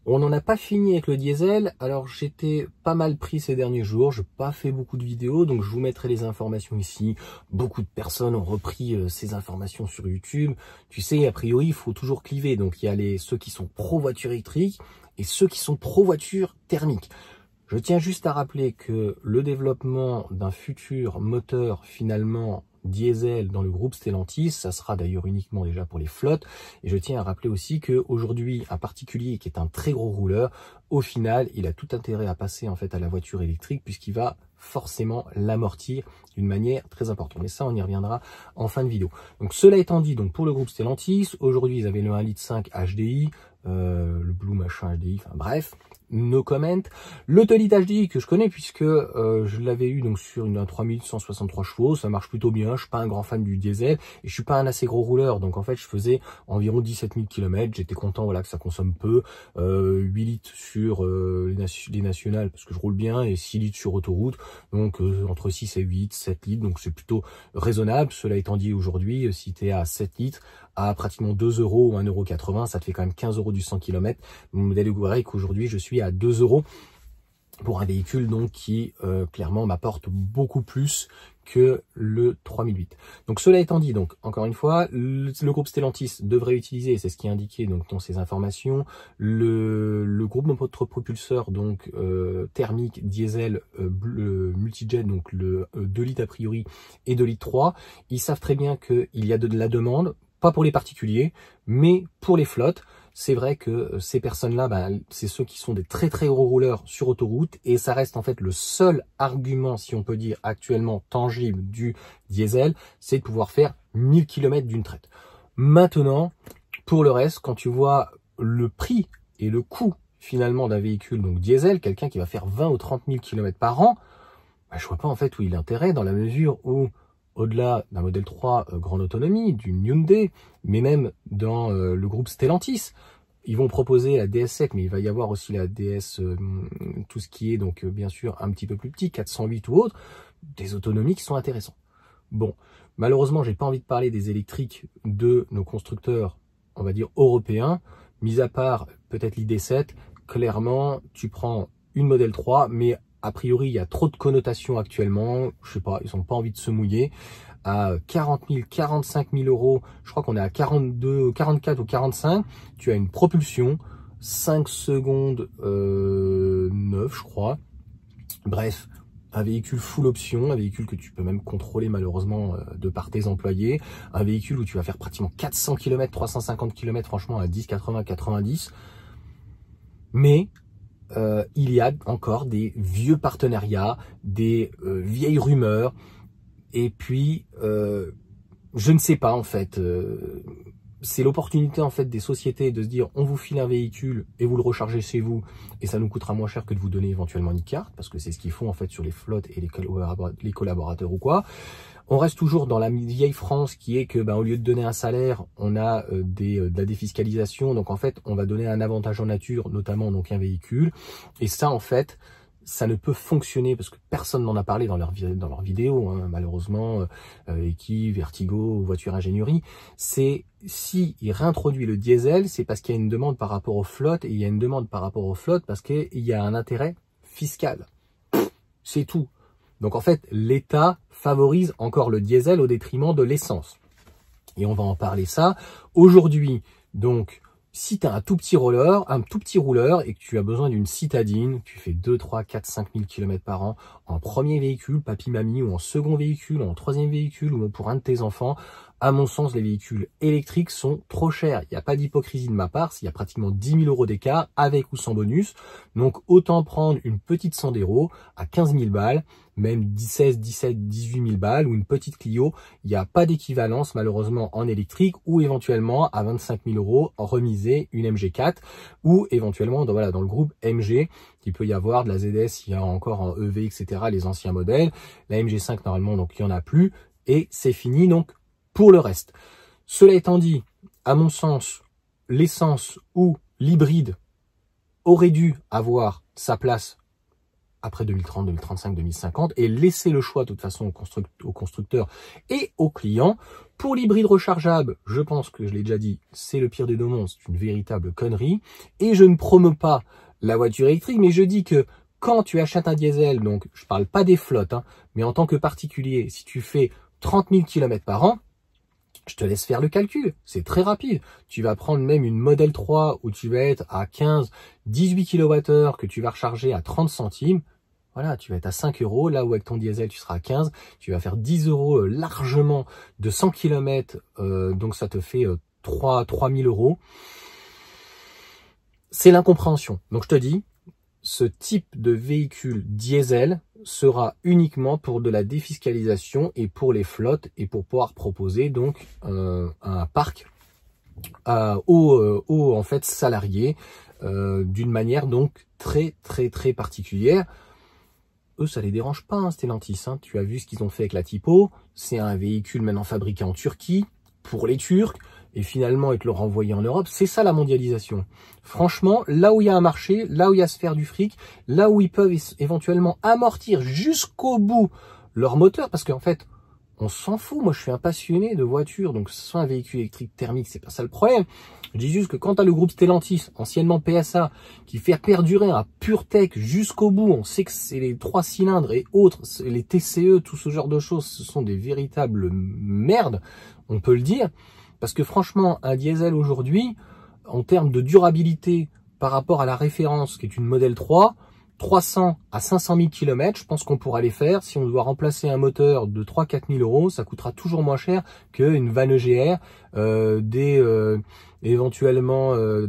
On n'en a pas fini avec le diesel, alors j'étais pas mal pris ces derniers jours, je n'ai pas fait beaucoup de vidéos, donc je vous mettrai les informations ici. Beaucoup de personnes ont repris ces informations sur YouTube. Tu sais, a priori, il faut toujours cliver, donc il y a ceux qui sont pro-voiture électrique et ceux qui sont pro-voiture thermique. Je tiens juste à rappeler que le développement d'un futur moteur finalement diesel dans le groupe Stellantis, ça sera d'ailleurs uniquement déjà pour les flottes. Et je tiens à rappeler aussi qu'aujourd'hui, un particulier qui est un très gros rouleur, au final, il a tout intérêt à passer en fait à la voiture électrique puisqu'il va forcément l'amortir d'une manière très importante. Mais ça, on y reviendra en fin de vidéo. Donc cela étant dit, donc pour le groupe Stellantis, aujourd'hui, ils avaient le 1,5 litre HDI, le Blue machin HDI, enfin bref, no comment. L'Autolit HDI que je connais puisque je l'avais eu donc sur un 3163 chevaux, ça marche plutôt bien. Je suis pas un grand fan du diesel et je suis pas un assez gros rouleur, donc en fait je faisais environ 17 000 km. J'étais content voilà que ça consomme peu, 8 litres sur les nationales parce que je roule bien et 6 litres sur autoroute, donc entre 6 et 8, 7 litres, donc c'est plutôt raisonnable. Cela étant dit, aujourd'hui si tu es à 7 litres à pratiquement 2 euros ou 1,80 €, ça te fait quand même 15 € du 100 km. Mon modèle est qu'aujourd'hui je suis à 2 € pour un véhicule donc qui clairement m'apporte beaucoup plus que le 3008. Donc cela étant dit, donc encore une fois, le groupe Stellantis devrait utiliser, c'est ce qui est indiqué donc dans ces informations, le groupe motopropulseur donc thermique diesel multijet, donc le 2 litres a priori et 2 litres 3. Ils savent très bien qu'il y a de la demande, pas pour les particuliers, mais pour les flottes. C'est vrai que ces personnes-là, c'est ceux qui sont des très très gros rouleurs sur autoroute et ça reste en fait le seul argument, si on peut dire actuellement tangible du diesel, c'est de pouvoir faire 1000 km d'une traite. Maintenant, pour le reste, quand tu vois le prix et le coût finalement d'un véhicule donc diesel, quelqu'un qui va faire 20 ou 30 000 km par an, je vois pas en fait où il y a l'intérêt dans la mesure où au-delà d'un modèle 3 grande autonomie, d'une Hyundai, mais même dans le groupe Stellantis, ils vont proposer la DS7, mais il va y avoir aussi la DS, tout ce qui est donc bien sûr un petit peu plus petit, 408 ou autre, des autonomies qui sont intéressantes. Bon, malheureusement, j'ai pas envie de parler des électriques de nos constructeurs, on va dire européens, mis à part peut-être l'ID7, clairement, tu prends une modèle 3, mais a priori, il y a trop de connotations actuellement. Je sais pas, ils n'ont pas envie de se mouiller. À 40 000, 45 000 €, je crois qu'on est à 42, 44 ou 45. Tu as une propulsion, 5 secondes 9, je crois. Bref, un véhicule full option, un véhicule que tu peux même contrôler malheureusement de par tes employés. Un véhicule où tu vas faire pratiquement 400 km, 350 km, franchement à 10, 80, 90. Mais il y a encore des vieux partenariats, des vieilles rumeurs, et puis je ne sais pas en fait, c'est l'opportunité en fait des sociétés de se dire on vous file un véhicule et vous le rechargez chez vous et ça nous coûtera moins cher que de vous donner éventuellement une carte, parce que c'est ce qu'ils font en fait sur les flottes et les collaborateurs ou quoi. On reste toujours dans la vieille France qui est que au lieu de donner un salaire, on a de la défiscalisation. Donc en fait, on va donner un avantage en nature, notamment donc un véhicule. Et ça en fait, ça ne peut fonctionner parce que personne n'en a parlé dans leur vidéo, hein, malheureusement, Eki, Vertigo, Voiture Ingénierie. C'est si il réintroduit le diesel, c'est parce qu'il y a une demande par rapport aux flottes, et il y a une demande par rapport aux flottes parce qu'il y a un intérêt fiscal. C'est tout. Donc en fait, l'État favorise encore le diesel au détriment de l'essence. Et on va en parler ça. Aujourd'hui, donc, si tu as un tout petit rouleur et que tu as besoin d'une citadine, tu fais 2, 3, 4, 5 000 km par an en premier véhicule, papy-mamie, ou en second véhicule, ou en troisième véhicule, ou pour un de tes enfants, à mon sens, les véhicules électriques sont trop chers. Il n'y a pas d'hypocrisie de ma part, il y a pratiquement 10 000 € d'écart, avec ou sans bonus. Donc, autant prendre une petite Sandero à 15 000 balles, même 16, 17, 18 000 balles, ou une petite Clio. Il n'y a pas d'équivalence, malheureusement, en électrique, ou éventuellement, à 25 000 € en remisée, une MG4, ou éventuellement, dans le groupe MG, il peut y avoir de la ZS, il y a encore en EV, etc., les anciens modèles. La MG5, normalement, donc, il n'y en a plus, et c'est fini, donc, pour le reste. Cela étant dit, à mon sens, l'essence ou l'hybride aurait dû avoir sa place après 2030, 2035, 2050 et laisser le choix de toute façon au constructeur et aux clients. Pour l'hybride rechargeable, je pense que je l'ai déjà dit, c'est le pire des deux mondes, c'est une véritable connerie. Et je ne promeus pas la voiture électrique, mais je dis que quand tu achètes un diesel, donc je parle pas des flottes, hein, mais en tant que particulier, si tu fais 30 000 km par an, je te laisse faire le calcul, c'est très rapide. Tu vas prendre même une Model 3 où tu vas être à 15, 18 kWh que tu vas recharger à 30 centimes. Voilà, tu vas être à 5 euros, là où avec ton diesel tu seras à 15, tu vas faire 10 euros largement de 100 km, donc ça te fait 3 000 euros. C'est l'incompréhension. Donc je te dis, ce type de véhicule diesel sera uniquement pour de la défiscalisation et pour les flottes et pour pouvoir proposer donc un parc aux en fait salariés d'une manière donc très particulière. Eux, ça les dérange pas, hein, Stellantis. Hein. Tu as vu ce qu'ils ont fait avec la Tipo. C'est un véhicule maintenant fabriqué en Turquie pour les Turcs. Et finalement, être le renvoyer en Europe, c'est ça la mondialisation. Franchement, là où il y a un marché, là où il y a à se faire du fric, là où ils peuvent éventuellement amortir jusqu'au bout leur moteur, parce qu'en fait, on s'en fout. Moi, je suis un passionné de voitures, donc que ce soit un véhicule électrique thermique, c'est pas ça le problème. Je dis juste que quand tu as le groupe Stellantis, anciennement PSA, qui fait perdurer un PureTech jusqu'au bout, on sait que c'est les 3 cylindres et autres, les TCE, tout ce genre de choses, ce sont des véritables merdes, on peut le dire. Parce que franchement, un diesel aujourd'hui, en termes de durabilité par rapport à la référence qui est une Model 3, 300 à 500 000 km, je pense qu'on pourra les faire. Si on doit remplacer un moteur de 3-4 000 euros, ça coûtera toujours moins cher qu'une vanne EGR, éventuellement le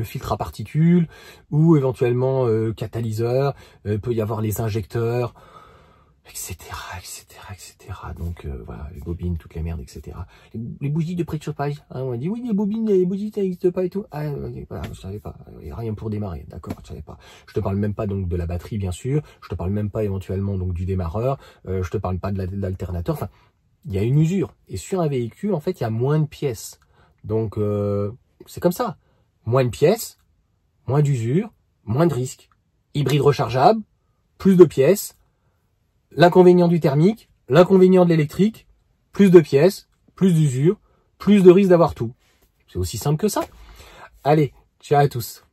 filtre à particules ou éventuellement catalyseur, peut y avoir les injecteurs, etc. Donc voilà, les bobines, toutes les merdes, etc. Les bougies de préchauffage, hein, on a dit oui, les bougies ça n'existe pas et tout. Ah, voilà, je savais pas, il n'y a rien pour démarrer, d'accord, je savais pas. Je te parle même pas donc de la batterie, bien sûr, je te parle même pas éventuellement donc du démarreur, je te parle pas de l'alternateur, enfin, il y a une usure. Et sur un véhicule, en fait, il y a moins de pièces. Donc c'est comme ça. Moins de pièces, moins d'usure, moins de risques. Hybride rechargeable, plus de pièces. L'inconvénient du thermique, l'inconvénient de l'électrique, plus de pièces, plus d'usure, plus de risque d'avoir tout. C'est aussi simple que ça. Allez, ciao à tous.